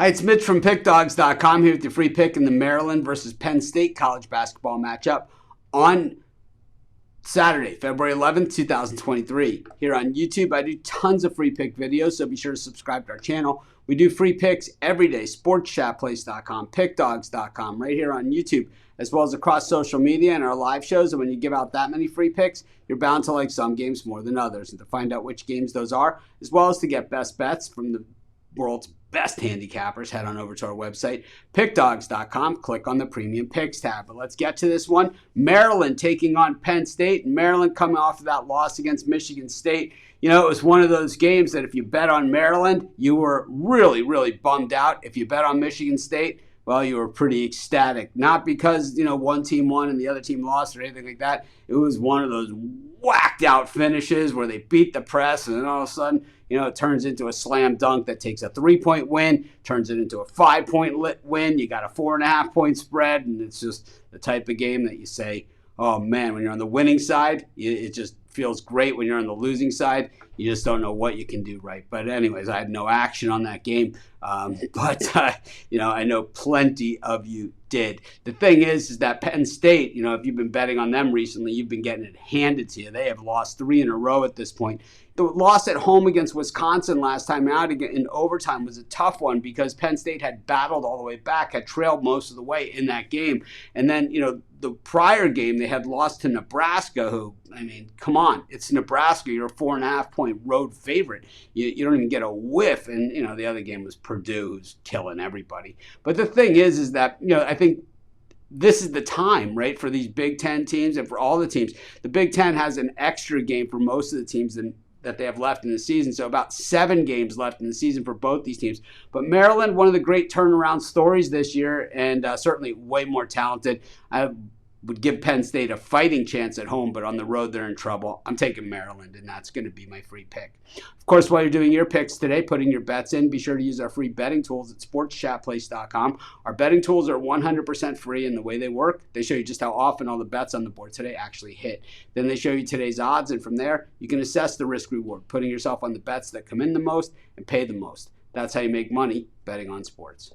Hi, it's Mitch from Pickdawgz.com here with your free pick in the Maryland versus Penn State college basketball matchup on Saturday, February 11th, 2023. Here on YouTube, I do tons of free pick videos, so be sure to subscribe to our channel. We do free picks every day, sportschatplace.com, pickdawgz.com, right here on YouTube, as well as across social media and our live shows. And when you give out that many free picks, you're bound to like some games more than others. And to find out which games those are, as well as to get best bets from the world's best handicappers, head on over to our website, pickdawgz.com, click on the Premium Picks tab. But let's get to this one. Maryland taking on Penn State. Maryland coming off of that loss against Michigan State. You know, it was one of those games that if you bet on Maryland, you were really, really bummed out. If you bet on Michigan State, well, you were pretty ecstatic. Not because, one team won and the other team lost or anything like that. It was one of those whacked out finishes where they beat the press and then all of a sudden, it turns into a slam dunk that takes a 3-point win, turns it into a 5-point win. You got a 4.5-point spread, and it's just the type of game that you say, oh man, when you're on the winning side, it just feels great. When you're on the losing side, you just don't know what you can do right. But anyways, I had no action on that game. But I know plenty of you did. The thing is that Penn State, if you've been betting on them recently, you've been getting it handed to you. They have lost 3 in a row at this point. The loss at home against Wisconsin last time out in overtime was a tough one because Penn State had battled all the way back, had trailed most of the way in that game. And then, the prior game, they had lost to Nebraska, who, come on, it's Nebraska. You're a 4.5-point road favorite. You don't even get a whiff. And, the other game was Purdue, who's killing everybody. But the thing is that, I think this is the time, right, for these Big Ten teams and for all the teams. The Big Ten has an extra game for most of the teams that they have left in the season. So about 7 games left in the season for both these teams. But Maryland, one of the great turnaround stories this year, and certainly way more talented. I would give Penn State a fighting chance at home, but on the road they're in trouble. I'm taking Maryland, and that's going to be my free pick. Of course, while you're doing your picks today, putting your bets in, be sure to use our free betting tools at sportschatplace.com. Our betting tools are 100% free, and the way they work, they show you just how often all the bets on the board today actually hit. Then they show you today's odds, and from there, you can assess the risk-reward, putting yourself on the bets that come in the most and pay the most. That's how you make money betting on sports.